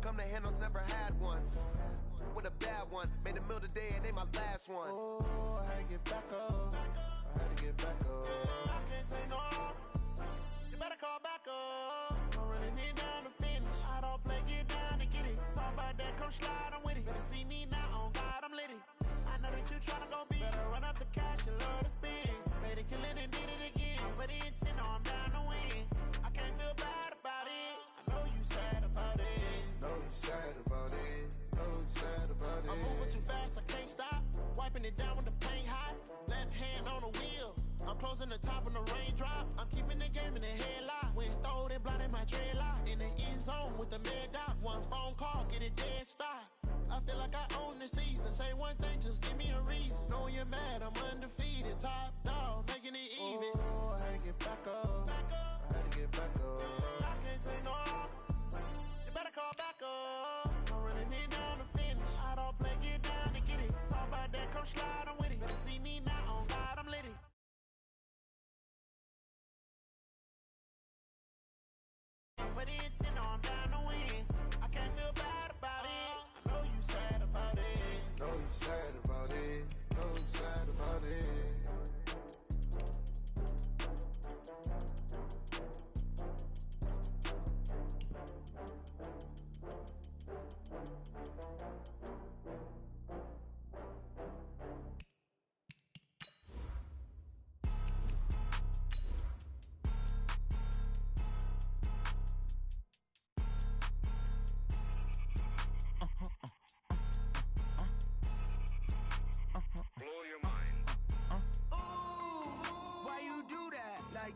come to handles, never had one. With a bad one, made a meal today and they my last one. Oh, I had to get back up. I had to get back up. I can't take no loss. You better call back up. I'm running it down to finish. I don't play, get down to get it. Talk about that, come slide, I'm with it. Better see me now, on God, I'm litty. I know that you tryna go big. Better run up the cash, you love to spend. Made it, kill it, and did it again. I'm with the intent, no, I'm down to win. I can't feel bad about it. I know you sad about it. Know you sad about it. Know you sad about it. I'm moving too fast, I can't stop. Wiping it down with the paint hot. Left hand on the wheel. I'm closing the top when the raindrop. I'm keeping the game in the headlock. When throwed and blinded my dreadlock. In the end zone with the mad dot. One phone call, get it dead stop. I feel like I own the season. Say one thing, just give me a reason. Knowing you're mad, I'm undefeated. Top dog, making it even. Oh, I had to get back up. I had to get back up. I can't take no loss. You better call back up. I'm running it down to finish. I don't play, get down to get it. Talk about that, come slide, I'm with it. Better see me now, on God, I'm litty. But it's in, no, I'm down to win. I can't feel bad about it. I know you sad about it. Know you sad about it. Know you sad about it.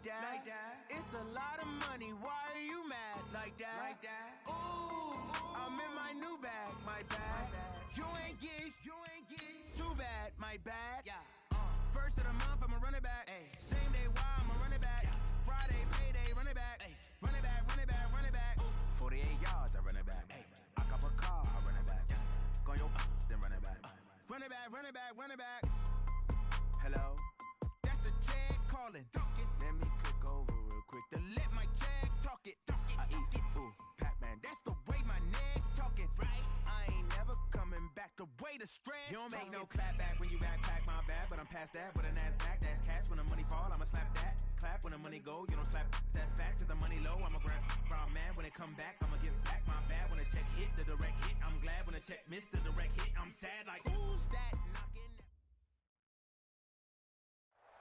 Like that. It's a lot of money. Why are you mad like that? Like that. Ooh, I'm in my new bag. My bad. You ain't get too bad. My bad. Yeah. First of the month, I'ma run it back. Ay. Same day, why I'ma run it back. Yeah. Friday, payday, run it back. Ay. Run it back, run it back, run it back. 48 yards, I run it back. Ay. I cop a car, I run it back. Yeah. Go yo, then run it back. Run it back, run it back, run it back. Hello? That's the Jag calling. Let me click over real quick to let my Jag talk it. I eat it, ooh, Pac-Man. That's the way my neck talking. Right? I ain't never coming back. The way the stress. You don't make no clap back when you backpack my bag, but I'm past that with an ass back. That's cash when the money fall. I'ma slap that. Clap when the money go. You don't slap. That's facts. If the money low, I'ma grab brown man when it come back. I'ma give back my bad when the check hit the direct hit. I'm glad when the check missed the direct hit. I'm sad like who's that knocking?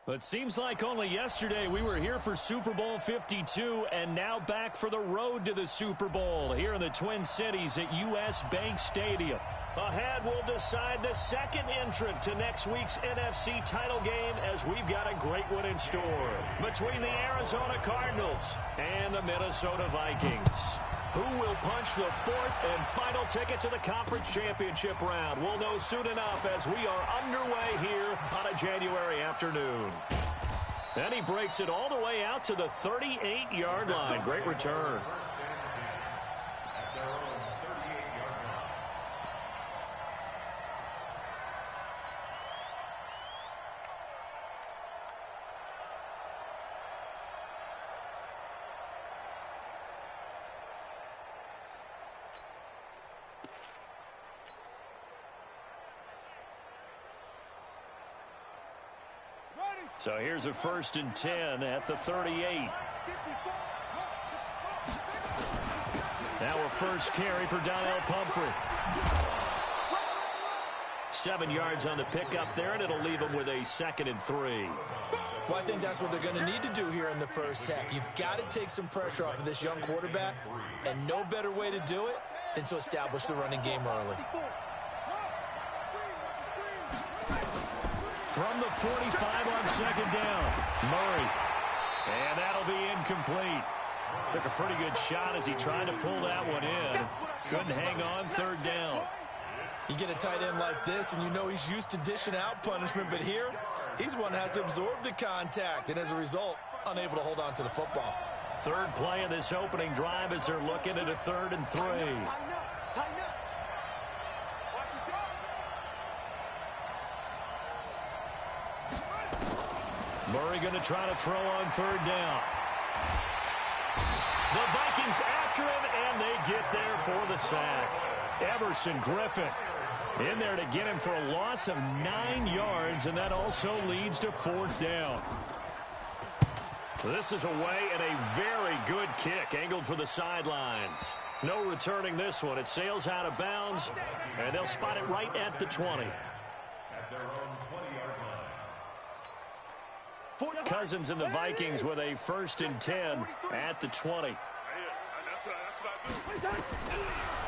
But seems like only yesterday we were here for Super Bowl 52 and now back for the road to the Super Bowl here in the Twin Cities at US Bank Stadium. Ahead, we'll decide the second entrant to next week's NFC title game as we've got a great one in store between the Arizona Cardinals and the Minnesota Vikings. Who will punch the fourth and final ticket to the conference championship round? We'll know soon enough as we are underway here on a January afternoon. And he breaks it all the way out to the 38-yard line. Great return. So here's a 1st and 10 at the 38. Now a first carry for Donnell Pumphrey. 7 yards on the pickup there, and it'll leave him with a 2nd and 3. Well, I think that's what they're going to need to do here in the first half. You've got to take some pressure off of this young quarterback, and no better way to do it than to establish the running game early. From the 45 on 2nd down, Murray. And that'll be incomplete. Took a pretty good shot as he tried to pull that one in. Couldn't hang on 3rd down. You get a tight end like this, and you know he's used to dishing out punishment, but here, he's one that has to absorb the contact, and as a result, unable to hold on to the football. 3rd play of this opening drive as they're looking at a 3rd and 3. Tighten up. Watch yourself. Murray going to try to throw on 3rd down. The Vikings after him, and they get there for the sack. Everson Griffin in there to get him for a loss of 9 yards, and that also leads to 4th down. This is away, and a very good kick angled for the sidelines. No returning this one. It sails out of bounds, and they'll spot it right at the 20. Cousins and the Vikings with a 1st and 10 at the 20.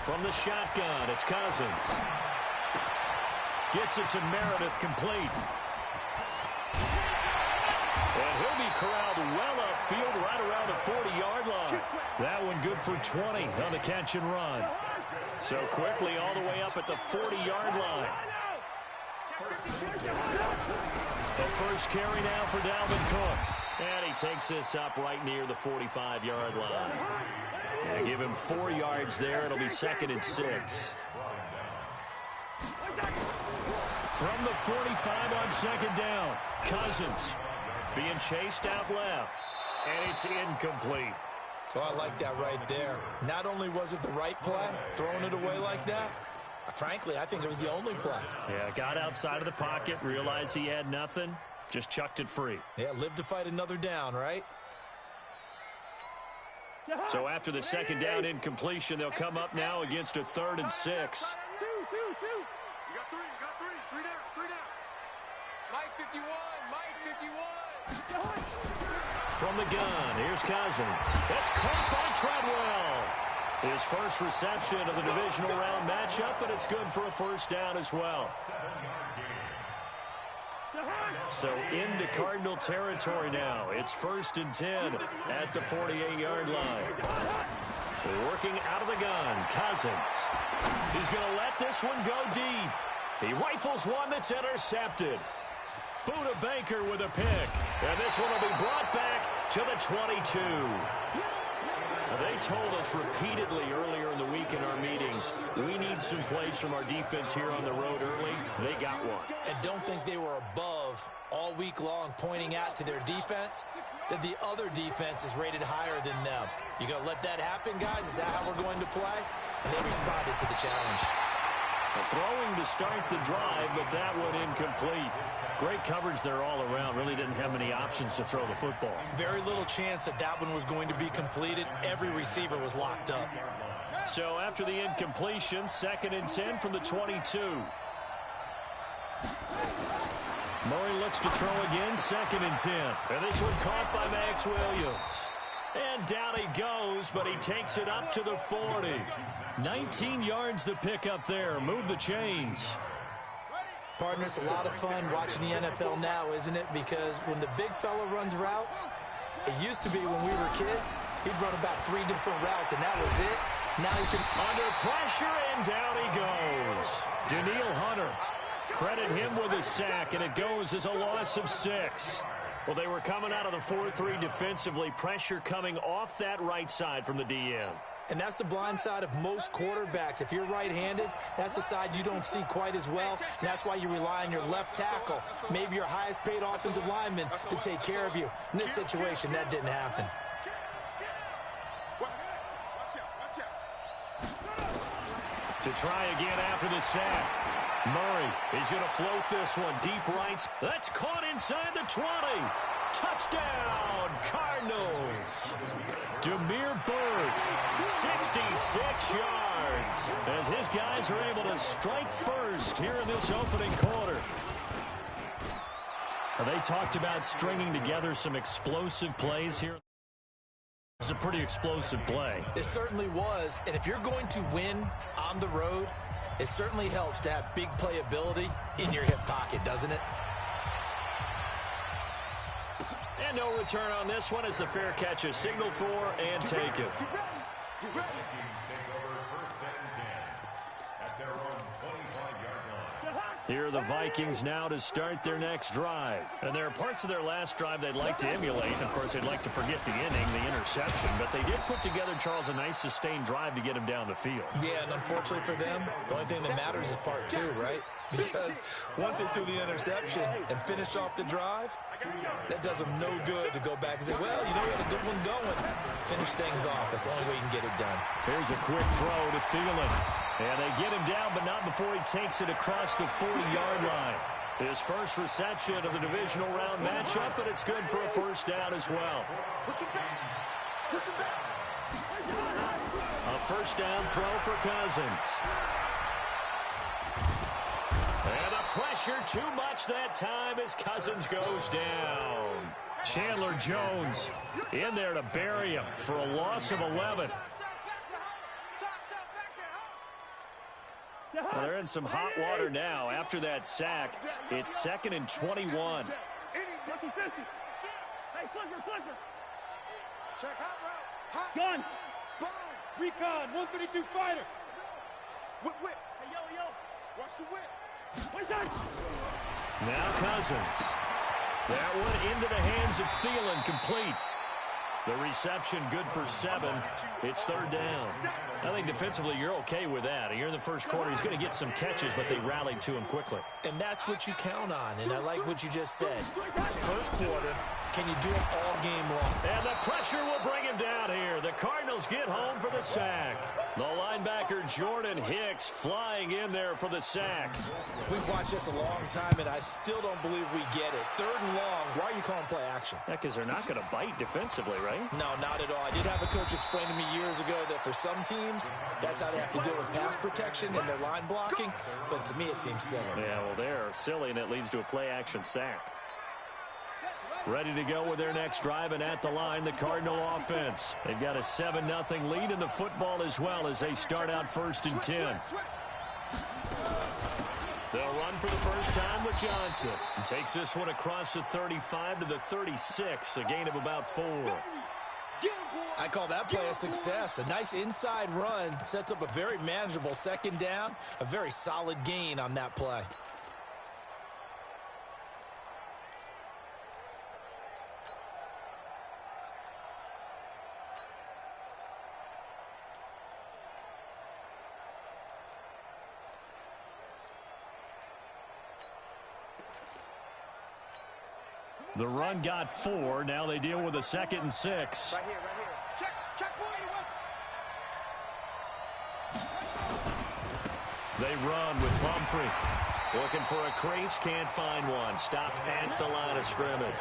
From the shotgun, it's Cousins. Gets it to Meredith, complete. And he'll be corralled well upfield right around the 40-yard line. That one good for 20 on the catch and run. So quickly all the way up at the 40-yard line. The first carry now for Dalvin Cook. And he takes this up right near the 45-yard line. And give him 4 yards there. It'll be 2nd and 6. From the 45 on 2nd down, Cousins being chased out left. And it's incomplete. Oh, I like that right there. Not only was it the right play, throwing it away like that, frankly, I think it was the only play. Yeah, got outside of the pocket, realized he had nothing, just chucked it free. Yeah, live to fight another down, right? So after the 2nd down incompletion, they'll come up now against a 3rd and 6. You got three down. Mike 51. From the gun, here's Cousins. It's caught by Treadwell. His first reception of the divisional round matchup, but it's good for a 1st down as well. So into Cardinal territory now. It's 1st and 10 at the 48-yard line. Working out of the gun, Cousins. He's going to let this one go deep. He rifles one that's intercepted. Buda Baker with a pick. And this one will be brought back to the 22. They told us repeatedly earlier in the week in our meetings, we need some plays from our defense here on the road early. They got one. And don't think they were above all week long pointing out to their defense that the other defense is rated higher than them. You going to let that happen, guys? Is that how we're going to play? And they responded to the challenge. Throwing to start the drive, but that one incomplete. Great coverage there all around. Really didn't have many options to throw the football. Very little chance that that one was going to be completed. Every receiver was locked up. So after the incompletion, 2nd and 10 from the 22. Murray looks to throw again, 2nd and 10. And this one caught by Max Williams. And down he goes, but he takes it up to the 40. 19 yards the pick up there. Move the chains. Partner, it's a lot of fun watching the NFL now, isn't it? Because when the big fella runs routes, it used to be when we were kids, he'd run about 3 different routes, and that was it. Now he can... Under pressure, and down he goes. Daniil Hunter. Credit him with a sack, and it goes as a loss of 6. Well, they were coming out of the 4-3 defensively. Pressure coming off that right side from the DN. And that's the blind side of most quarterbacks. If you're right-handed, that's the side you don't see quite as well. And that's why you rely on your left tackle, maybe your highest-paid offensive lineman, to take care of you. In this situation, that didn't happen. To try again after the sack. Murray, he's going to float this one deep right. That's caught inside the 20. Touchdown, Cardinals. Demir Bird, 66 yards, as his guys are able to strike first here in this opening quarter. They talked about stringing together some explosive plays here. It's a pretty explosive play. It certainly was, and if you're going to win on the road, it certainly helps to have big playability in your hip pocket, doesn't it? And no return on this one as the fair catch is signaled for and taken. Here are the Vikings now to start their next drive. And there are parts of their last drive they'd like to emulate. Of course, they'd like to forget the inning, the interception. But they did put together, Charles, a nice sustained drive to get him down the field. Yeah, and unfortunately for them, the only thing that matters is part 2, right? Because once they threw the interception and finished off the drive, that does them no good to go back and say, well, you know, we had a good one going. Finish things off. That's the only way you can get it done. Here's a quick throw to Thielen. And they get him down, but not before he takes it across the 40-yard line. His first reception of the divisional round matchup, but it's good for a first down as well. A first down throw for Cousins. And the pressure too much that time as Cousins goes down. Chandler Jones in there to bury him for a loss of 11. Well, they're in some hot water now. After that sack, it's 2nd and 21. Gun. Recon. 132 fighter. Whip. Hey, yo. Watch the whip. Now Cousins. That one into the hands of Thielen, complete. The reception good for 7. It's 3rd down. I think defensively you're okay with that. Here in the first quarter, he's going to get some catches, but they rallied to him quickly. And that's what you count on, and I like what you just said. First quarter, can you do it all game long? And the pressure will bring him down here. The Cardinals get home for the sack. The linebacker Jordan Hicks flying in there for the sack. We've watched this a long time, and I still don't believe we get it. 3rd and long, why are you calling play action? Yeah, because they're not going to bite defensively, right? No, not at all. I did have a coach explain to me years ago that for some teams, that's how they have to deal with pass protection and their line blocking. But to me, it seems silly. Yeah, well, they're silly, and it leads to a play-action sack. Ready to go with their next drive, and at the line, the Cardinal offense. They've got a 7-0 lead in the football as well as they start out 1st and 10. They'll run for the first time with Johnson. And takes this one across the 35 to the 36, a gain of about 4. I call that play a success. A nice inside run sets up a very manageable 2nd down. A very solid gain on that play. The run got 4. Now they deal with a 2nd and 6. Right here. Check for They run with Pumphrey. Looking for a crease, can't find one. Stopped at the line of scrimmage.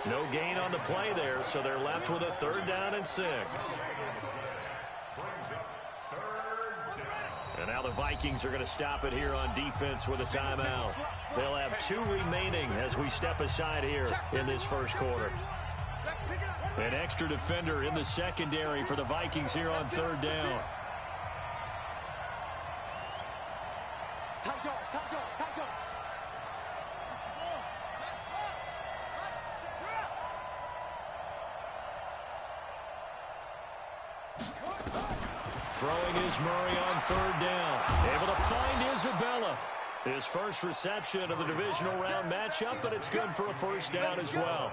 No gain on the play there, so they're left with a 3rd down and 6. And now the Vikings are going to stop it here on defense with a timeout. They'll have 2 remaining as we step aside here in this first quarter. An extra defender in the secondary for the Vikings here on 3rd down. Throwing is Murray on 3rd down. Able to find Isabella. His first reception of the divisional round matchup, but it's good for a first down as well.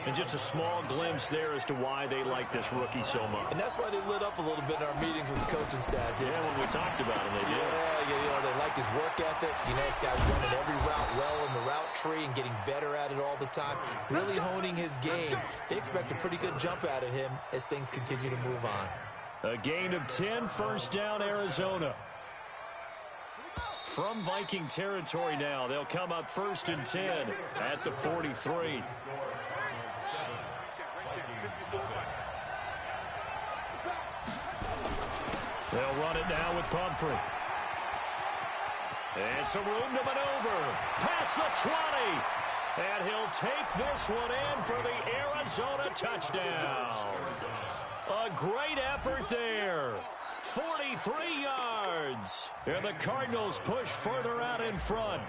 And just a small glimpse there as to why they like this rookie so much. And that's why they lit up a little bit in our meetings with the coaching staff. Yeah, when we talked about him, they did. Yeah, they like his work ethic. You know, this guy's running every route well in the route tree and getting better at it all the time. Really honing his game. They expect a pretty good jump out of him as things continue to move on. A gain of 10, first down, Arizona. From Viking territory now, they'll come up 1st and 10 at the 43. They'll run it now with Pumphrey. And some room to maneuver. Past the 20. And he'll take this one in for the Arizona touchdown. A great effort there. 43 yards. And the Cardinals push further out in front.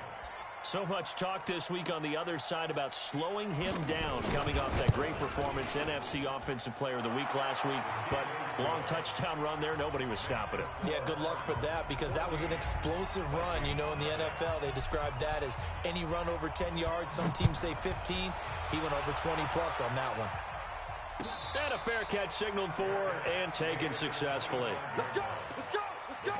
So much talk this week on the other side about slowing him down coming off that great performance, NFC Offensive Player of the Week last week. But long touchdown run there, nobody was stopping it. Yeah, good luck for that because that was an explosive run. You know, in the NFL, they described that as any run over 10 yards. Some teams say 15. He went over 20-plus on that one. And a fair catch signaled for and taken successfully. Let's go! Let's go! Let's go!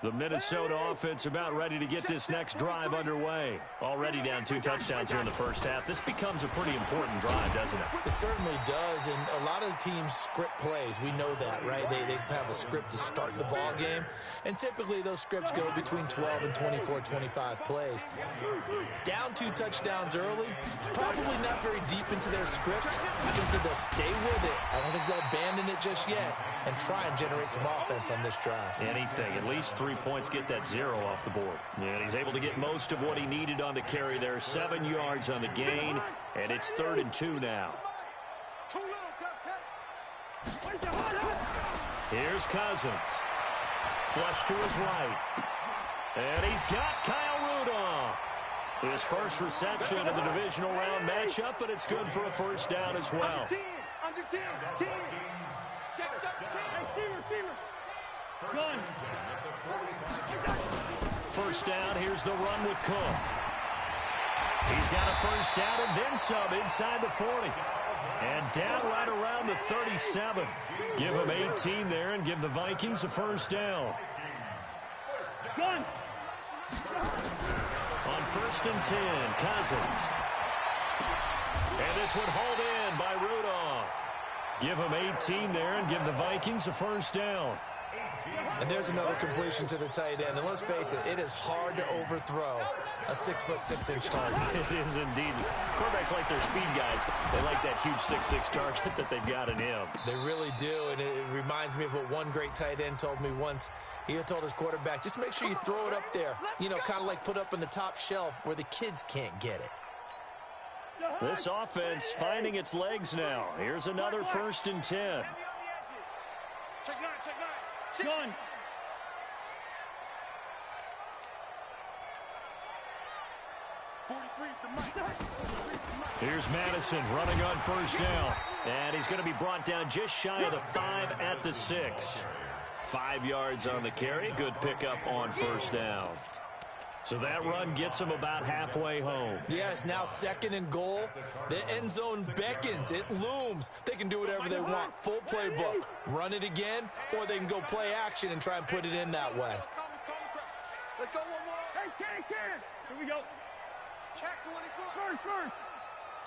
The Minnesota offense about ready to get this next drive underway. Already down 2 touchdowns here in the first half. This becomes a pretty important drive, doesn't it? It certainly does, and a lot of the teams script plays. We know that, right? They have a script to start the ball game, and typically those scripts go between 12 and 24, 25 plays. Down 2 touchdowns early, probably not very deep into their script. I think that they'll stay with it. I don't think they'll abandon it just yet and try and generate some offense on this drive. Anything, at least 3 points, get that 0 off the board. And he's able to get most of what he needed on the carry there. 7 yards on the gain, and it's 3rd and 2 now. Here's Cousins. Flush to his right. And he's got Kyle Rudolph. His first reception of the divisional round matchup, but it's good for a first down as well. Under 10, 10. Check up 10. Receiver. Gun. First down, here's the run with Cook. He's got a first down and then some inside the 40. And down right around the 37. Give him 18 there and give the Vikings a first down. Gun. On 1st and 10, Cousins. And this one hauled in by Rudolph. Give him 18 there and give the Vikings a first down. And there's another completion to the tight end. And let's face it, it is hard to overthrow a 6'6" target. It is indeed. Quarterbacks like their speed guys. They like that huge 6'6" target that they've got in him. They really do, and it reminds me of what one great tight end told me once. He had told his quarterback, just make sure you throw it up there. You know, kind of like put up on the top shelf where the kids can't get it. This offense finding its legs now. Here's another 1st and 10. Check 9, check 9. Gun. Here's Madison running on first down. And he's going to be brought down just shy of the 5 at the 6. 5 yards on the carry. Good pickup on first down. So that run gets him about halfway home. Yeah, it's now 2nd and goal. The end zone beckons. It looms. They can do whatever they want. Full playbook. Run it again, or they can go play action and try and put it in that way. Let's go one more. Hey, Ken. Here we go. Check 24. First.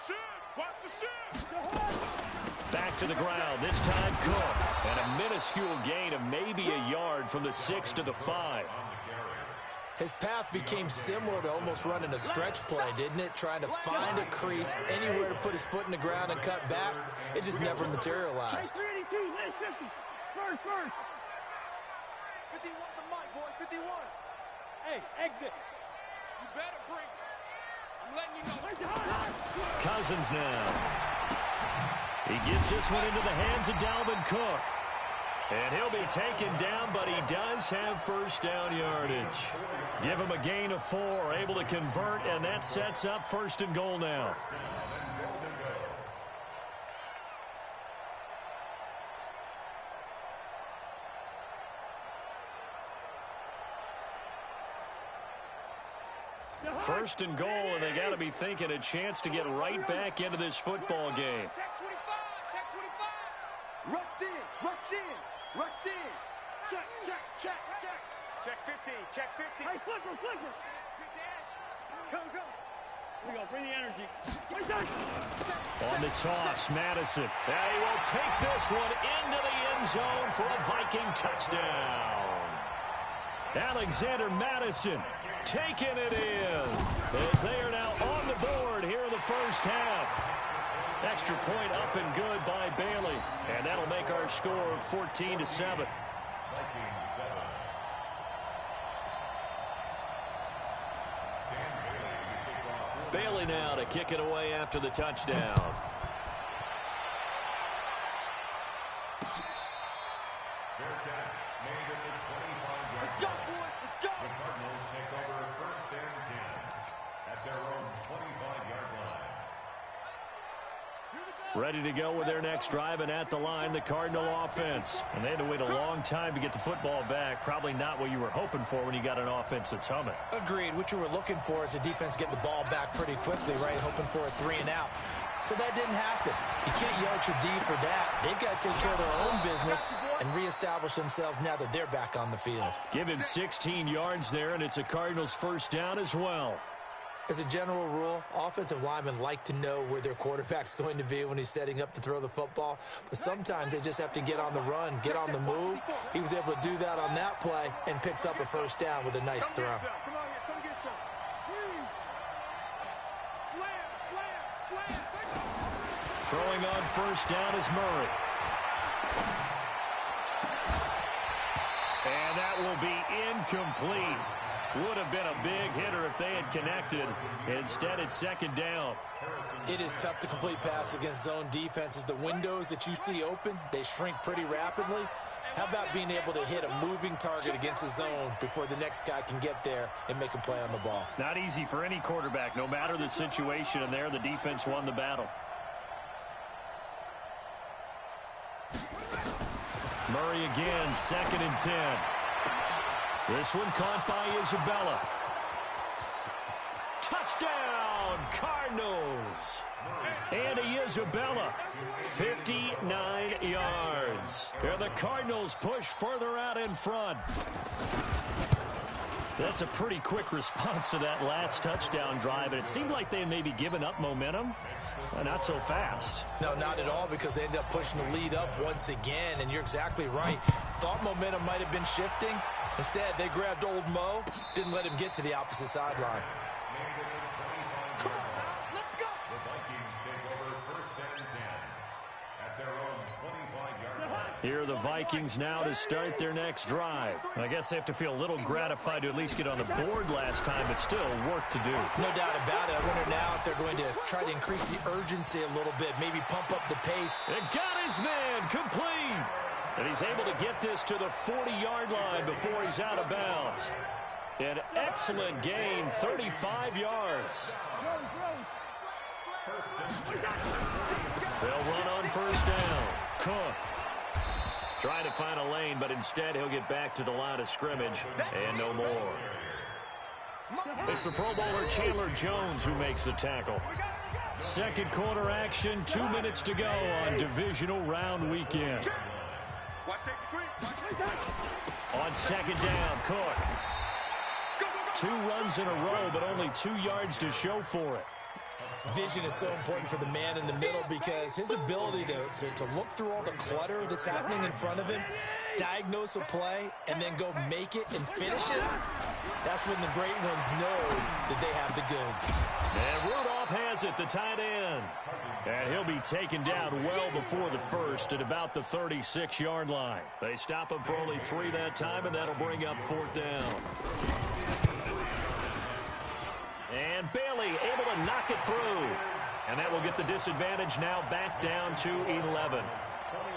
Shoot. Watch the shoot. Back to the ground. This time Cook. And a minuscule gain of maybe a yard from the 6 to the 5. His path became similar to almost running a stretch play, didn't it? Trying to find a crease, anywhere to put his foot in the ground and cut back. It just never materialized. 52, late 50. First. 51 the mic, boy. 51. Hey, exit. You better bring it. I'm letting you know. Cousins now. He gets this one into the hands of Dalvin Cook. And he'll be taken down, but he does have first down yardage. Give him a gain of 4, able to convert, and that sets up 1st and goal now. First and goal, and they got to be thinking a chance to get right back into this football game. Check 25. Check 25. Rush in. Check. Check 50. Check 50. Hey, flicker. Get the edge. Go. Here we go. Bring the energy. On the toss, Madison. And he will take this one into the end zone for a Viking touchdown. Alexander Madison taking it in as they are now on the board here in the first half. Extra point up and good by Bailey. And that'll make our score 14-7. Bailey now to kick it away after the touchdown. Let's go, boys. Let's go. The Cardinals take over 1st and 10 at their own 25-yard line. Ready to go with their next drive, and at the line, the Cardinal offense. And they had to wait a long time to get the football back. Probably not what you were hoping for when you got an offense that's humming. Agreed. What you were looking for is the defense getting the ball back pretty quickly, right? Hoping for a 3 and out. so that didn't happen. You can't yell at your D for that. They've got to take care of their own business and reestablish themselves now that they're back on the field. Give him 16 yards there, and it's a Cardinals first down as well. As a general rule, offensive linemen like to know where their quarterback's going to be when he's setting up to throw the football. But sometimes they just have to get on the run, get on the move. He was able to do that on that play and picks up a first down with a nice throw. Throwing on first down is Murray. And that will be incomplete. Would have been a big hitter if they had connected. Instead, it's second down. It is tough to complete passes against zone defenses. The windows that you see open, they shrink pretty rapidly. How about being able to hit a moving target against a zone before the next guy can get there and make a play on the ball? Not easy for any quarterback, no matter the situation. And there, the defense won the battle. Murray again, 2nd and 10. This one caught by Isabella. Touchdown, Cardinals. Andy Isabella, 59 yards. And the Cardinals push further out in front. That's a pretty quick response to that last touchdown drive, and it seemed like they had maybe given up momentum. Not so fast. No, not at all, because they ended up pushing the lead up once again, and you're exactly right. Thought momentum might have been shifting. Instead, they grabbed old Mo, didn't let him get to the opposite sideline. The Vikings take over first and 10 at their own 25-yard line. Here are the Vikings now to start their next drive. I guess they have to feel a little gratified to at least get on the board last time, but still work to do. No doubt about it. I wonder now if they're going to try to increase the urgency a little bit, maybe pump up the pace. It got his man complete. And he's able to get this to the 40-yard line before he's out of bounds. An excellent gain, 35 yards. They'll run on first down. Cook trying to find a lane, but instead he'll get back to the line of scrimmage and no more. It's the Pro Bowler Chandler Jones who makes the tackle. Second quarter action, 2 minutes to go on divisional round weekend. On second down, Cook. 2 runs in a row, but only 2 yards to show for it. Vision is so important for the man in the middle because his ability to look through all the clutter that's happening in front of him, diagnose a play, and then go make it and finish it, that's when the great ones know that they have the goods. And Rudolph has it, the tight end. And he'll be taken down well before the first at about the 36-yard line. They stop him for only 3 that time, and that'll bring up 4th down. And Bailey able to knock it through. And that will get the disadvantage now back down to 11.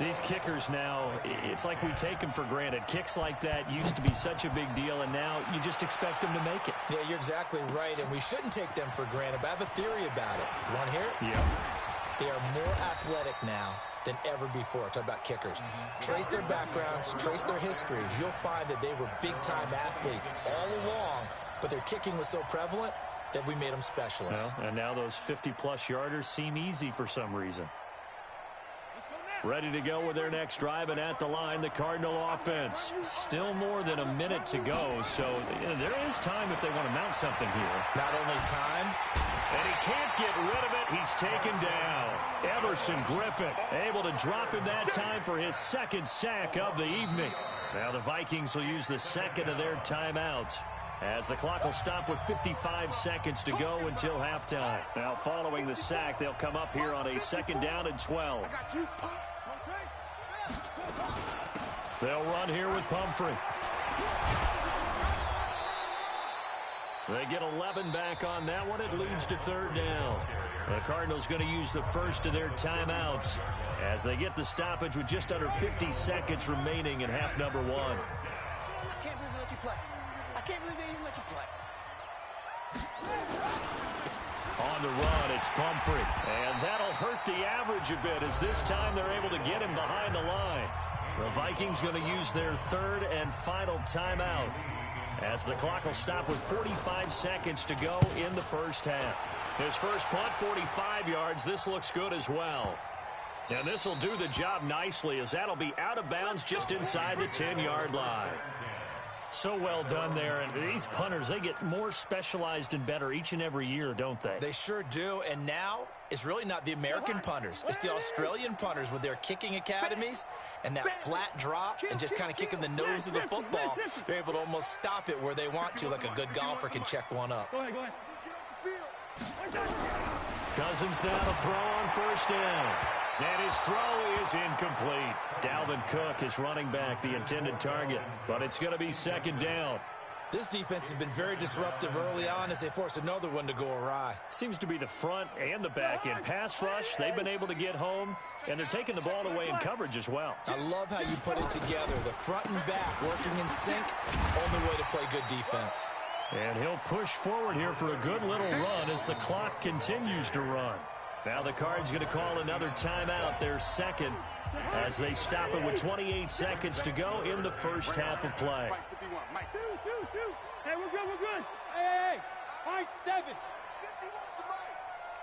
These kickers now, it's like we take them for granted. Kicks like that used to be such a big deal, and now you just expect them to make it. Yeah, you're exactly right, and we shouldn't take them for granted, but I have a theory about it. You want to hear it? Yeah. They are more athletic now than ever before. Talk about kickers. Trace their backgrounds, trace their histories. You'll find that they were big-time athletes all along, but their kicking was so prevalent that we made them specialists. Well, and now those 50-plus yarders seem easy for some reason. Ready to go with their next drive, and at the line, the Cardinal offense. Still more than a minute to go, so there is time if they want to mount something here. Not only time. And he can't get rid of it. He's taken down. Emerson Griffin able to drop him that time for his 2nd sack of the evening. Now the Vikings will use the 2nd of their timeouts, as the clock will stop with 55 seconds to go until halftime. Now following the sack, they'll come up here on a 2nd down and 12. They'll run here with Pumphrey. They get 11 back on that one. It leads to 3rd down. The Cardinals going to use the first of their timeouts as they get the stoppage with just under 50 seconds remaining in half number 1. I can't believe they let you play. I can't believe they even let you play. On the run, it's Pumphrey. And that'll hurt the average a bit, as this time they're able to get him behind the line. The Vikings going to use their 3rd and final timeout as the clock will stop with 45 seconds to go in the first half. His first punt, 45 yards. This looks good as well. And this will do the job nicely, as that'll be out of bounds just inside the 10-yard line. So well done there. And these punters, they get more specialized and better each and every year, don't they? They sure do. And now it's really not the American punters. It's the Australian punters with their kicking academies and that flat drop and just kind of kicking the nose of the football. They're able to almost stop it where they want to, like a good golfer can check one up. Go ahead. Cousins now to throw on first down. And his throw is incomplete. Dalvin Cook is running back, the intended target. But it's going to be second down. This defense has been very disruptive early on as they force another one to go awry. Seems to be the front and the back end. Pass rush, they've been able to get home, and they're taking the ball away in coverage as well. I love how you put it together. The front and back working in sync, only way to play good defense. And he'll push forward here for a good little run as the clock continues to run. Now the Cards going to call another timeout, their second, as they stop it with 28 seconds to go in the first half of play. Hey, we're good. Hey. High 7. 51's the mic.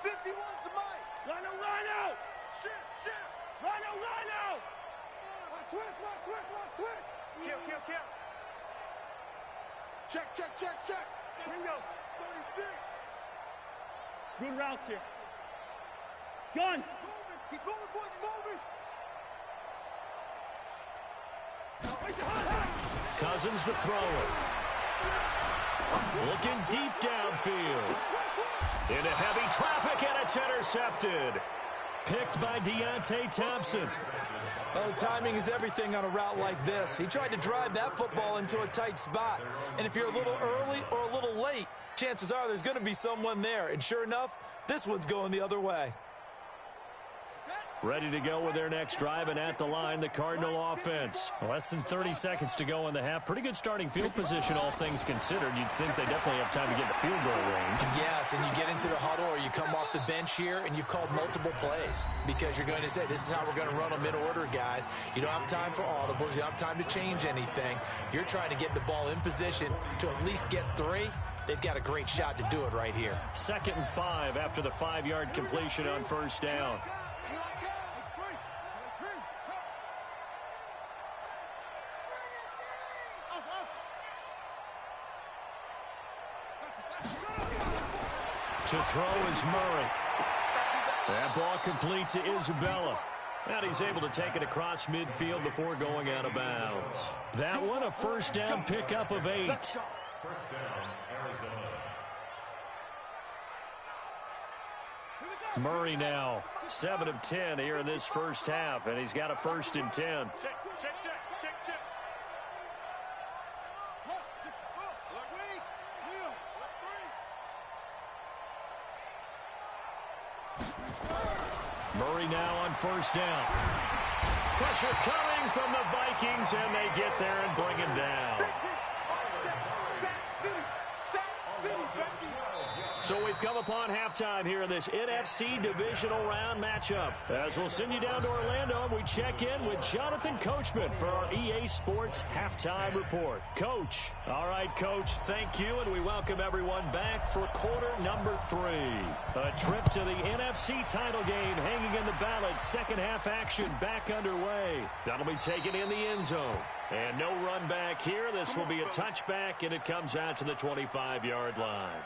51's the mic. Line out. Shift. Line out. Switch. Kill. Check. Bingo. 36. Good route here. Gun. He's moving, boys. He's moving. Cousins to throw it. Looking deep downfield. Into heavy traffic, and it's intercepted. Picked by Deontay Thompson. Oh, timing is everything on a route like this. He tried to drive that football into a tight spot. And if you're a little early or a little late, chances are there's going to be someone there. And sure enough, this one's going the other way. Ready to go with their next drive, and at the line, the Cardinal offense. Less than 30 seconds to go in the half. Pretty good starting field position, all things considered. You'd think they definitely have time to get in the field goal range. Yes, and you get into the huddle or you come off the bench here, and you've called multiple plays because you're going to say, this is how we're going to run them in order, guys. You don't have time for audibles. You don't have time to change anything. You're trying to get the ball in position to at least get 3. They've got a great shot to do it right here. 2nd and 5 after the 5-yard completion on first down. To throw is Murray. That ball complete to Isabella. And he's able to take it across midfield before going out of bounds. That one, a first down pickup of 8. First down, Arizona. Murray now 7 of 10 here in this first half, and he's got a 1st and 10. Check. Murray now on first down. Pressure coming from the Vikings, and they get there and bring him down. So we've come upon halftime here in this NFC divisional round matchup. As we'll send you down to Orlando, and we check in with Jonathan Coachman for our EA Sports Halftime Report. Coach. All right, Coach, thank you, and we welcome everyone back for quarter number 3. A trip to the NFC title game hanging in the balance. Second half action back underway. That'll be taken in the end zone. And no run back here. This will be a touchback, and it comes out to the 25-yard line.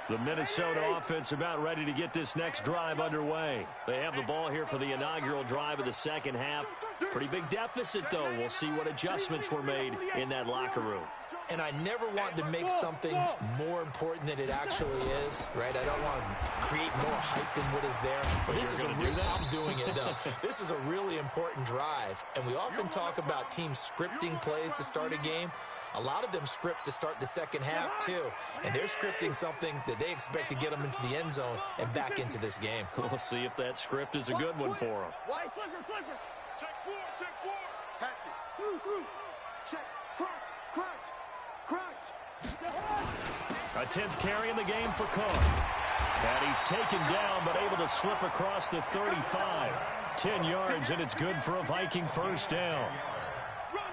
The Minnesota offense about ready to get this next drive underway. They have the ball here for the inaugural drive of the second half. Pretty big deficit, though. We'll see what adjustments were made in that locker room. And I never want to make something more important than it actually is, right? I don't want to create more hype than what is there. But this is I'm doing it, though. This is a really important drive. And we often talk about teams scripting plays to start a game. A lot of them script to start the second half, too. And they're scripting something that they expect to get them into the end zone and back into this game. We'll see if that script is a good one for them. Flipper. Check 4. Hatchet. Through. Check. Crunch. A 10th carry in the game for Cook. And he's taken down, but able to slip across the 35. 10 yards, and it's good for a Viking first down.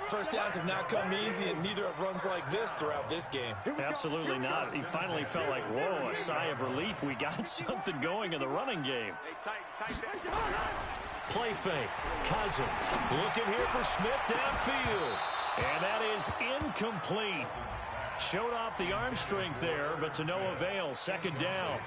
First downs have not come easy, and neither have runs like this throughout this game. Absolutely not. He finally felt like, whoa, a sigh of relief. We got something going in the running game. Play fake. Cousins looking here for Smith downfield. And that is incomplete. Showed off the arm strength there, but to no avail. Second down.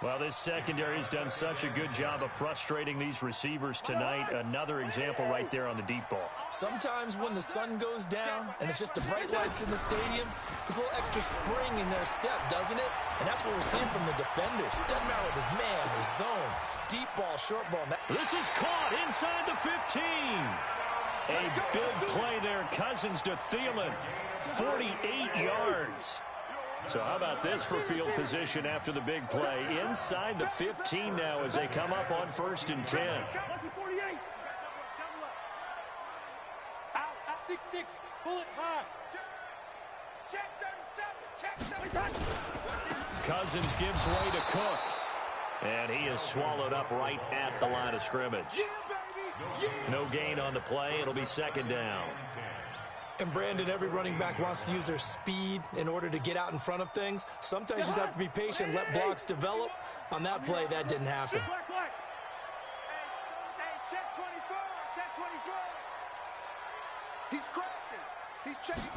Well, this secondary has done such a good job of frustrating these receivers tonight. Another example right there on the deep ball. Sometimes when the sun goes down and it's just the bright lights in the stadium, there's a little extra spring in their step, doesn't it? And that's what we're seeing from the defenders. Doesn't matter with his man, his zone, deep ball, short ball. This is caught inside the 15. A big play there. Cousins to Thielen. 48 yards. So how about this for field position after the big play? Inside the 15 now as they come up on 1st and 10. Out, 6-6, bullet high. Check 37, check 37. Cousins gives way to Cook. And he is swallowed up right at the line of scrimmage. No gain on the play. It'll be second down. And, Brandon, every running back wants to use their speed in order to get out in front of things. Sometimes you just have to be patient, let blocks develop. On that play, that didn't happen. Hey, check 24, check 24. He's crossing. He's checking.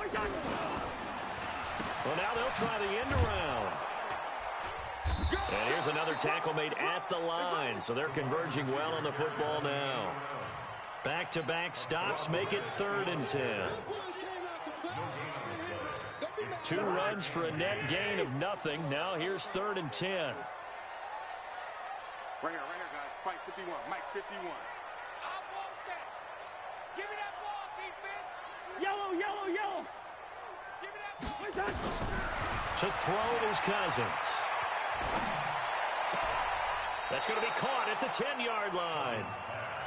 Well, now they'll try the end around. And here's another tackle made at the line. So they're converging well on the football now. Back-to-back stops make it 3rd and 10. 2 runs for a net gain of nothing. Now here's 3rd and 10. Right here, guys. Mike 51. Mike 51. I want that. Give me that ball, defense. Yellow, yellow, yellow. Give me that ball. To throw is Cousins. That's going to be caught at the 10-yard line.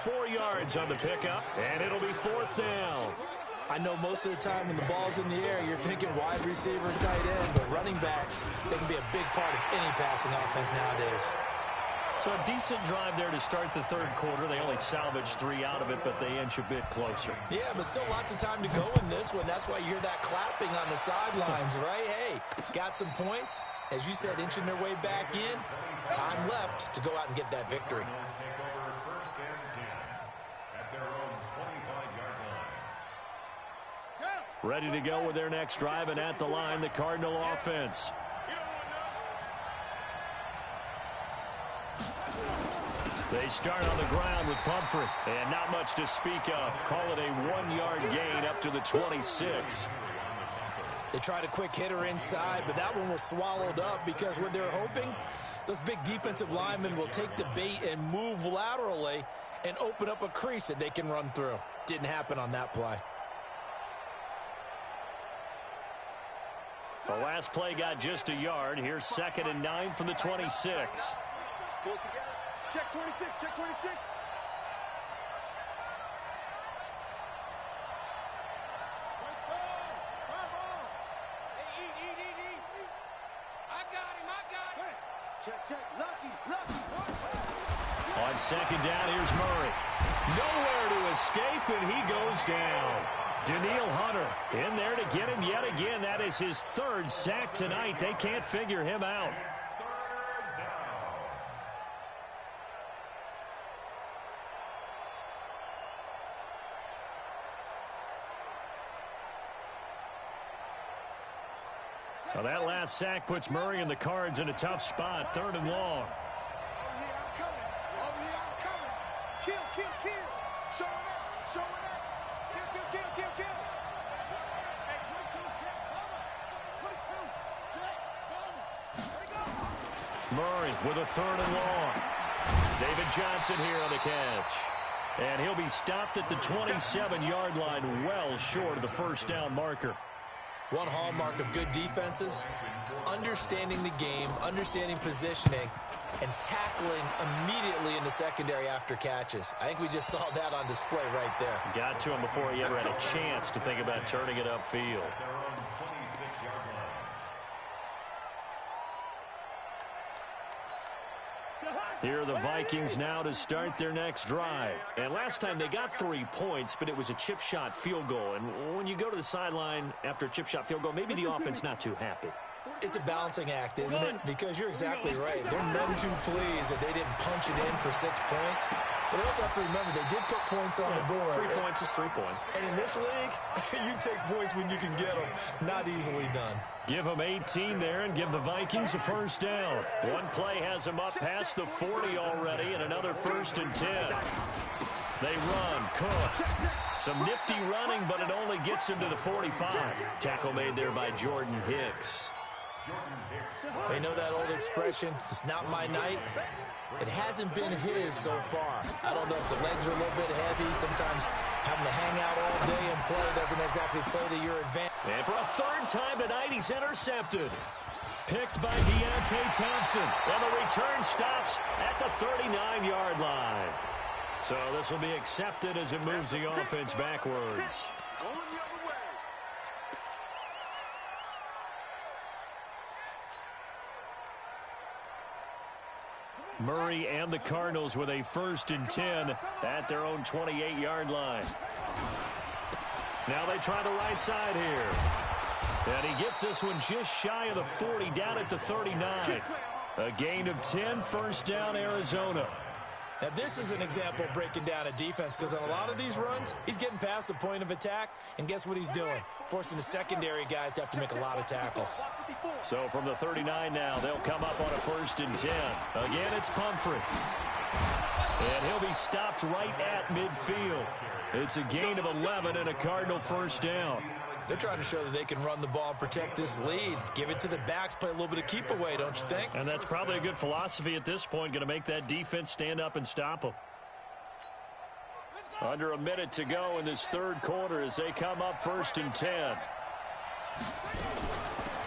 4 yards on the pickup, and it'll be 4th down. I know most of the time when the ball's in the air, you're thinking wide receiver, tight end, but running backs, they can be a big part of any passing offense nowadays. So a decent drive there to start the 3rd quarter. They only salvaged 3 out of it, but they inch a bit closer. Yeah, but still lots of time to go in this one. That's why you hear that clapping on the sidelines, right? Hey, got some points. As you said, inching their way back in. Time left to go out and get that victory. Ready to go with their next drive, and at the line, the Cardinal offense. They start on the ground with Pumphrey, and not much to speak of. Call it a 1-yard gain up to the 26. They tried a quick hitter inside, but that one was swallowed up because what they're hoping, those big defensive linemen will take the bait and move laterally and open up a crease that they can run through. Didn't happen on that play. The last play got just a yard. Here's 2nd and 9 from the 26. Pull it together. Check 26, check 26. Check. Lucky. On 2nd down, here's Murray. Nowhere to escape, and he goes down. Daniil Hunter in there to get him yet again. That is his 3rd sack tonight. They can't figure him out. Well, that last sack puts Murray and the Cards in a tough spot. 3rd and long. Oh, yeah, I'm coming. Kill. Show it up. Kill. Hey, 22, Murray with a 3rd and long. David Johnson here on the catch. And he'll be stopped at the 27-yard line, well short of the 1st down marker. One hallmark of good defenses is understanding the game, understanding positioning, and tackling immediately in the secondary after catches. I think we just saw that on display right there. Got to him before he ever had a chance to think about turning it upfield. Here are the Vikings now to start their next drive. And last time they got 3 points, but it was a chip shot field goal. And when you go to the sideline after a chip shot field goal, maybe the offense not too happy. It's a balancing act, isn't it? Because you're exactly right. They're none too pleased that they didn't punch it in for 6 points. But they also have to remember they did put points on the board. 3 points is 3 points. And in this league, you take points when you can get them. Not easily done. Give them 18 there and give the Vikings a first down. One play has them up past the 40 already, and another 1st and 10. They run, Cook. Some nifty running, but it only gets him to the 45. Tackle made there by Jordan Hicks. They know that old expression, it's not my night. It hasn't been his so far. I don't know if the legs are a little bit heavy. Sometimes having to hang out all day and play doesn't exactly play to your advantage. And for a 3rd time tonight, he's intercepted. Picked by Deontay Thompson. And the return stops at the 39-yard line. So this will be accepted as it moves the offense backwards. Murray and the Cardinals with a 1st and 10 at their own 28-yard line. Now they try the right side here. And he gets this one just shy of the 40, down at the 39. A gain of 10, 1st down, Arizona. Now, this is an example of breaking down a defense, because on a lot of these runs, he's getting past the point of attack, and guess what he's doing? Forcing the secondary guys to have to make a lot of tackles. So from the 39 now, they'll come up on a 1st and 10. Again, it's Pumphrey. And he'll be stopped right at midfield. It's a gain of 11 and a Cardinal 1st down. They're trying to show that they can run the ball and protect this lead. Give it to the backs, play a little bit of keep away, don't you think? And that's probably a good philosophy at this point, going to make that defense stand up and stop them. Under a minute to go in this 3rd quarter as they come up 1st and 10.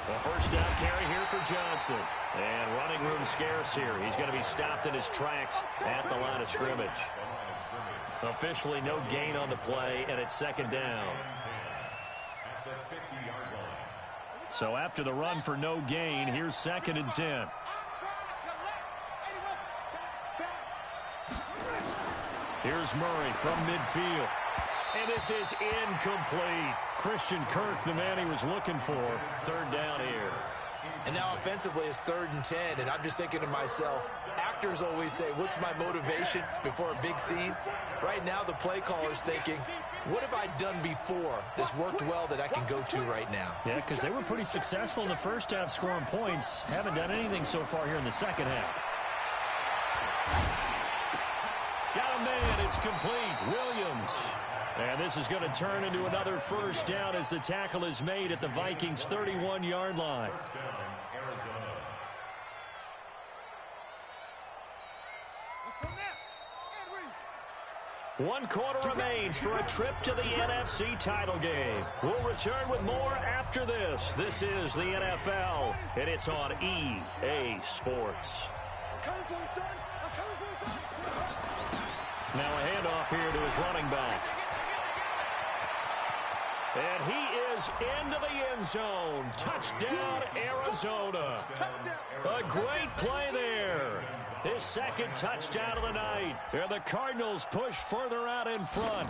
The 1st down carry here for Johnson. And running room scarce here. He's going to be stopped in his tracks at the line of scrimmage. Officially no gain on the play, and it's 2nd down. So after the run for no gain, here's 2nd and 10. Here's Murray from midfield. And this is incomplete. Christian Kirk, the man he was looking for. 3rd down here. And now offensively it's 3rd and 10, and I'm just thinking to myself, actors always say, what's my motivation before a big scene? Right now the play caller's thinking, what have I done before that's worked well that I can go to right now? Yeah, because they were pretty successful in the 1st half scoring points. Haven't done anything so far here in the 2nd half. Got a man, it's complete. Williams. And this is going to turn into another 1st down as the tackle is made at the Vikings' 31-yard line. One quarter remains for a trip to the NFC title game. We'll return with more after this. This is the NFL, and it's on EA Sports. Now a handoff here to his running back. And he is into the end zone. Touchdown, Arizona. A great play there. His 2nd touchdown of the night. And the Cardinals push further out in front.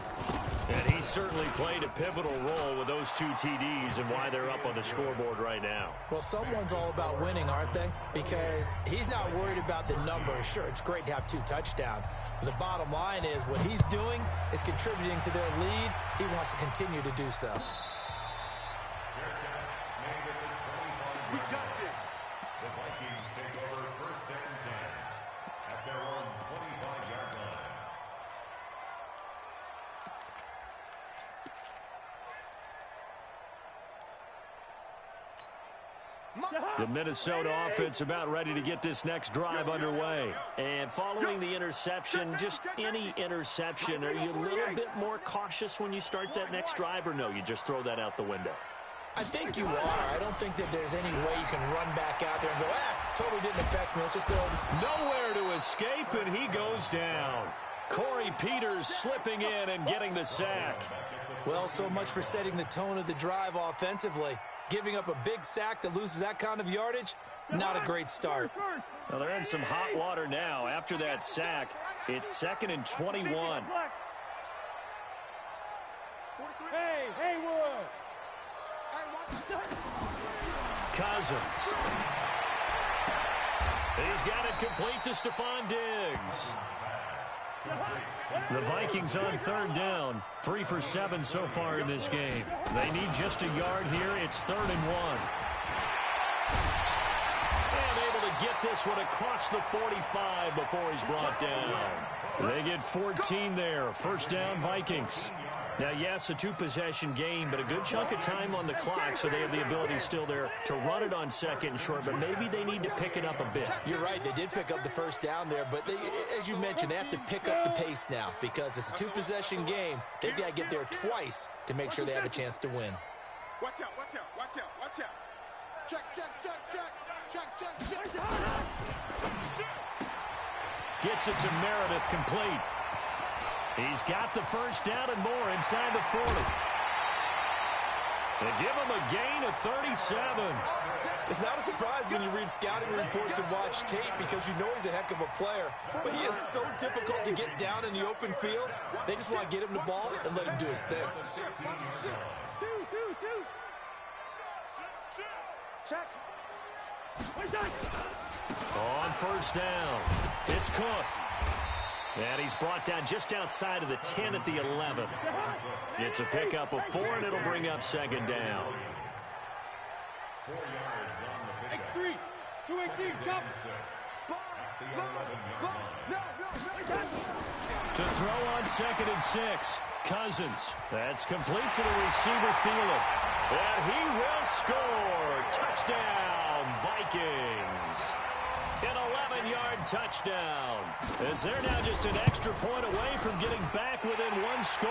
And he certainly played a pivotal role with those 2 TDs and why they're up on the scoreboard right now. Well, someone's all about winning, aren't they? Because he's not worried about the number. Sure, it's great to have 2 touchdowns. But the bottom line is what he's doing is contributing to their lead. He wants to continue to do so. We got this. The Vikings take over 1st and 10 at their own 25-yard line. The Minnesota offense about ready to get this next drive underway. And following the interception, just any interception, are you a little bit more cautious when you start that next drive, or no, you just throw that out the window? I think you are. I don't think that there's any way you can run back out there and go, totally didn't affect me. Let's just go. Nowhere to escape, and he goes down. Corey Peters slipping in and getting the sack. Well, so much for setting the tone of the drive offensively. Giving up a big sack that loses that kind of yardage, not a great start. Well, they're in some hot water now. After that sack, it's 2nd and 21. Hey, Haywood! Cousins. He's got it complete to Stephon Diggs. The Vikings on 3rd down. 3 for 7 so far in this game. They need just a yard here. It's 3rd and 1. And able to get this one across the 45 before he's brought down. They get 14 there. 1st down, Vikings. Now, yes, a 2-possession game, but a good chunk of time on the clock, so they have the ability still there to run it on 2nd and short, but maybe they need to pick it up a bit. You're right. They did pick up the 1st down there, but as you mentioned, they have to pick up the pace now because it's a 2-possession game. They've got to get there twice to make sure they have a chance to win. Watch out, watch out, watch out, watch out. Check, check, check, check, check, check, check. Gets it to Meredith, complete. He's got the 1st down and more inside the 40. They give him a gain of 37. It's not a surprise when you read scouting reports and watch tape because you know he's a heck of a player. But he is so difficult to get down in the open field. They just want to get him the ball and let him do his thing. Check. On 1st down, it's Cook. And he's brought down just outside of the 10 at the 11. It's a pickup of 4, and it'll bring up 2nd down. 4 yards on the pickup. X3, 218, jump. To throw on 2nd and 6, Cousins. That's complete to the receiver, Thielen. And he will score. Touchdown, Vikings. An 11-yard touchdown. As they're now just an extra point away from getting back within 1 score.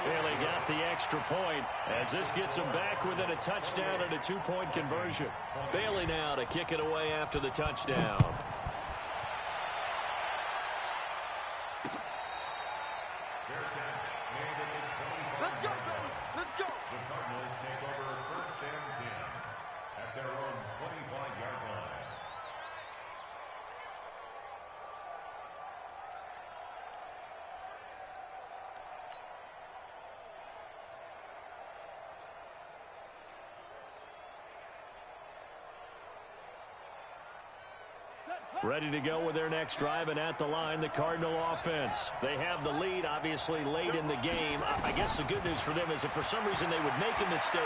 Well, they got the extra point as this gets them back within a touchdown and a 2-point conversion. Bailey now to kick it away after the touchdown. Let's go, baby. Let's go. The Cardinals take over 1st and 10 at their own 25-yard line. Ready to go with their next drive, and at the line, the Cardinal offense. They have the lead, obviously, late in the game. I guess the good news for them is if for some reason they would make a mistake,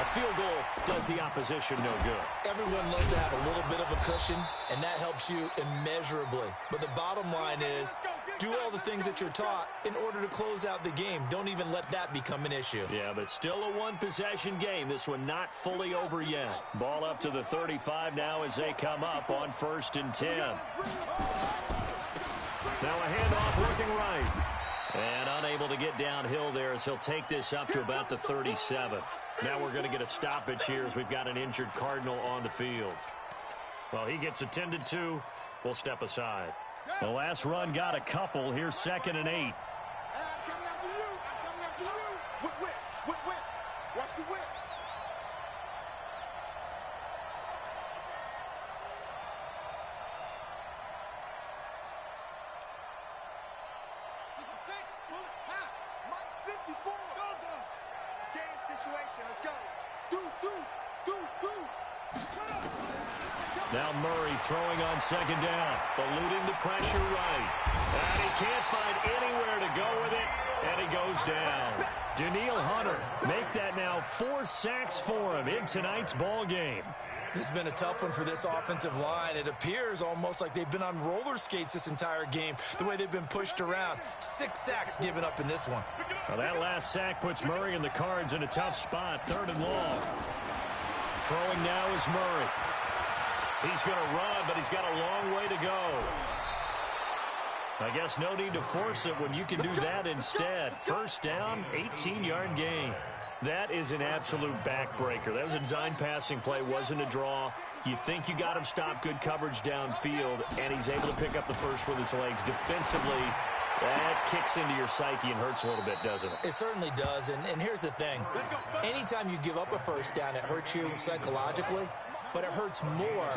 a field goal does the opposition no good. Everyone loves to have a little bit of a cushion, and that helps you immeasurably. But the bottom line is, do all the things that you're taught in order to close out the game. Don't even let that become an issue. Yeah, but still a 1-possession game. This one not fully over yet. Ball up to the 35 now as they come up on 1st and 10. Now a handoff working right. And unable to get downhill there as he'll take this up to about the 37. Now we're going to get a stoppage here as we've got an injured Cardinal on the field. Well, he gets attended to. We'll step aside. The last run got a couple. Here's 2nd and 8. I'm coming after you. I'm coming after you. Whip. Watch the whip. Let's go. Now Murray throwing on 2nd down, eluding the pressure right. And he can't find anywhere to go with it, and he goes down. Daniil Hunter make that now 4 sacks for him in tonight's ball game. This has been a tough one for this offensive line. It appears almost like they've been on roller skates this entire game, the way they've been pushed around. 6 sacks given up in this one. Well, that last sack puts Murray and the Cards in a tough spot, 3rd and long. Throwing now is Murray. He's going to run, but he's got a long way to go. I guess no need to force it when you can do that instead. 1st down, 18-yard gain. That is an absolute backbreaker. That was a design passing play, wasn't a draw. You think you got him stopped, good coverage downfield, and he's able to pick up the first with his legs. Defensively, That kicks into your psyche and hurts a little bit, doesn't it? It certainly does, and here's the thing. Anytime you give up a first down, it hurts you psychologically, but it hurts more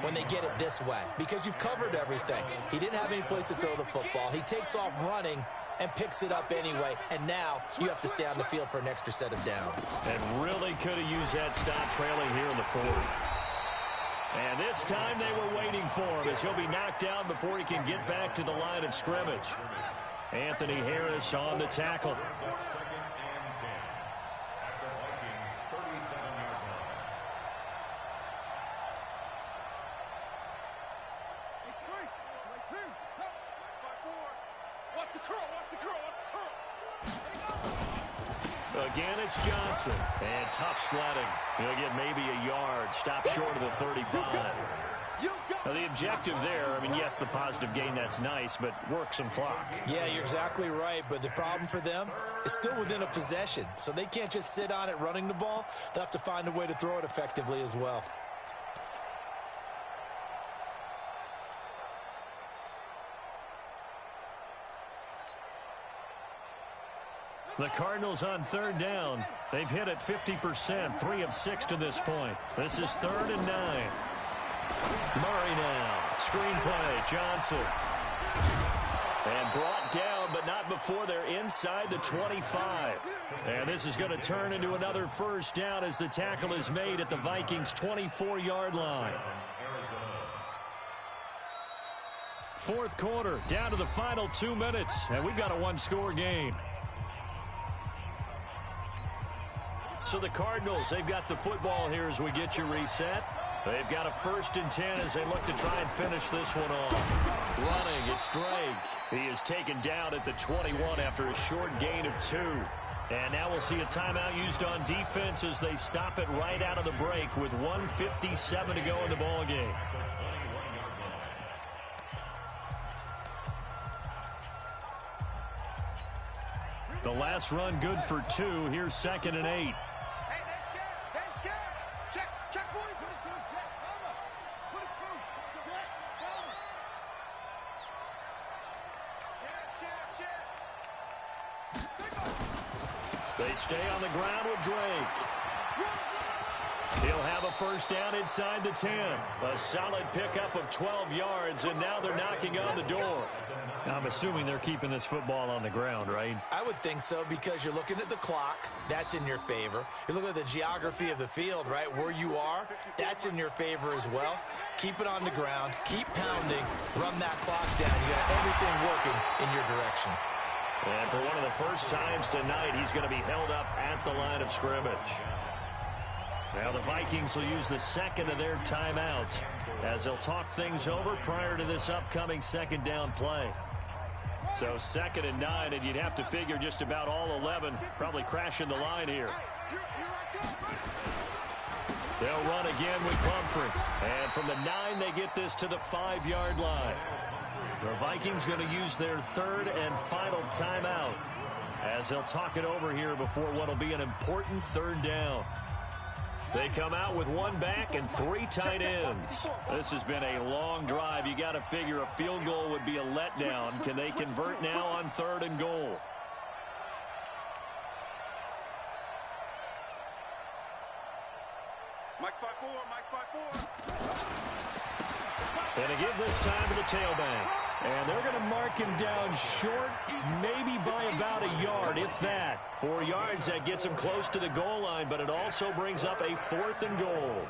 when they get it this way because you've covered everything. He didn't have any place to throw the football. He takes off running and picks it up anyway, and now you have to stay on the field for an extra set of downs. And really could have used that stop trailing here in the fourth. And this time they were waiting for him as he'll be knocked down before he can get back to the line of scrimmage. Anthony Harris on the tackle. Again, it's Johnson. And tough sledding. He'll get maybe a yard. Stop short of the 35. Now, the objective there, I mean, yes, the positive gain, that's nice, but work some clock. Yeah, you're exactly right, but the problem for them is still within a possession, so they can't just sit on it running the ball. They'll have to find a way to throw it effectively as well. The Cardinals on third down. They've hit it 50%, 3 of 6 to this point. This is 3rd and 9. Murray now. Screen play. Johnson. And brought down, but not before they're inside the 25. And this is going to turn into another first down as the tackle is made at the Vikings' 24-yard line. Fourth quarter, down to the final 2 minutes, and we've got a one-score game. So the Cardinals, they've got the football here as we get you reset. They've got a 1st and 10 as they look to try and finish this one off. Running, it's Drake. He is taken down at the 21 after a short gain of 2. And now we'll see a timeout used on defense as they stop it right out of the break with 1:57 to go in the ballgame. The last run good for 2. Here's 2nd and 8. They stay on the ground with Drake. He'll have a first down inside the 10. A solid pickup of 12 yards, and now they're knocking on the door. I'm assuming they're keeping this football on the ground, right? I would think so because you're looking at the clock. That's in your favor. You look at the geography of the field, right? Where you are, that's in your favor as well. Keep it on the ground. Keep pounding. Run that clock down. You got everything working in your direction. And for one of the first times tonight, he's going to be held up at the line of scrimmage. Now the Vikings will use the second of their timeouts as they'll talk things over prior to this upcoming 2nd down play. So 2nd and 9, and you'd have to figure just about all 11 probably crashing the line here. They'll run again with Pumphrey. And from the 9, they get this to the 5-yard line. The Vikings going to use their 3rd and final timeout as they'll talk it over here before what will be an important 3rd down. They come out with 1 back and 3 tight ends. This has been a long drive. You got to figure a field goal would be a letdown. Can they convert now on 3rd and goal? Mike 5-4, Mike 5-4. And to give this time to the tailback. And they're going to mark him down short, maybe by about a yard, if that. 4 yards, that gets him close to the goal line, but it also brings up a 4th and goal.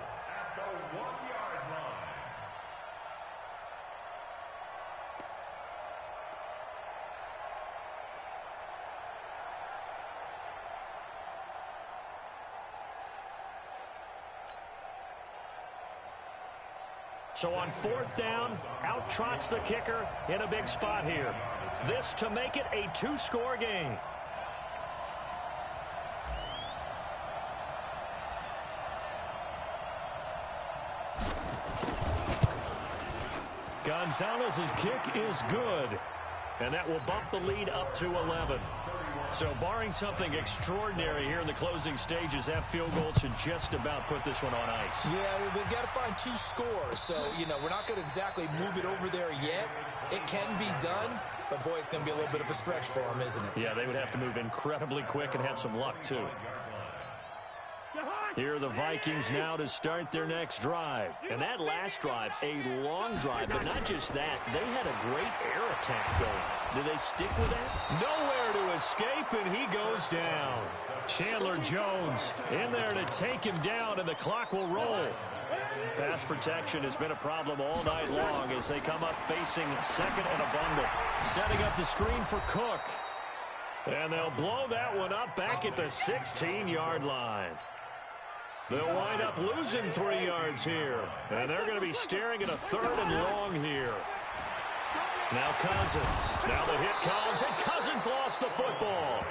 So on 4th down, out trots the kicker in a big spot here. This to make it a 2-score game. Gonzalez's kick is good, and that will bump the lead up to 11. So barring something extraordinary here in the closing stages, that field goal should just about put this one on ice. Yeah, we've got to find 2 scores. So, we're not going to exactly move it over there yet. It can be done, but, boy, it's going to be a little bit of a stretch for them, isn't it? Yeah, they would have to move incredibly quick and have some luck, too. Here are the Vikings now to start their next drive. And that last drive, a long drive, but not just that. They had a great air attack going. Do they stick with that? Nowhere to escape, and he goes down. Chandler Jones in there to take him down, and the clock will roll. Pass protection has been a problem all night long as they come up facing second and a bundle. Setting up the screen for Cook. And they'll blow that one up back at the 16-yard line. They'll wind up losing 3 yards here. And they're going to be staring at a 3rd and long here. Now Cousins. Now the hit comes, and Cousins lost the football.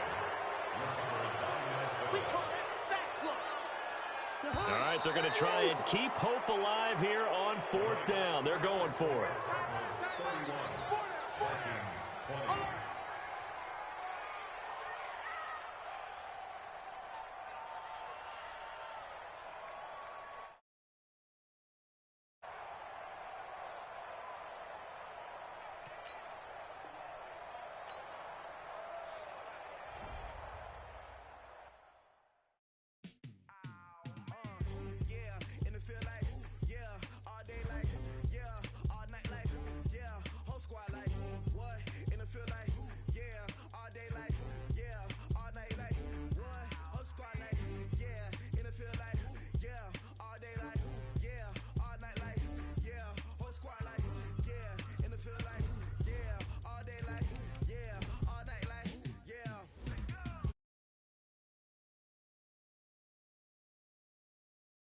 All right, they're going to try and keep hope alive here on 4th down. They're going for it.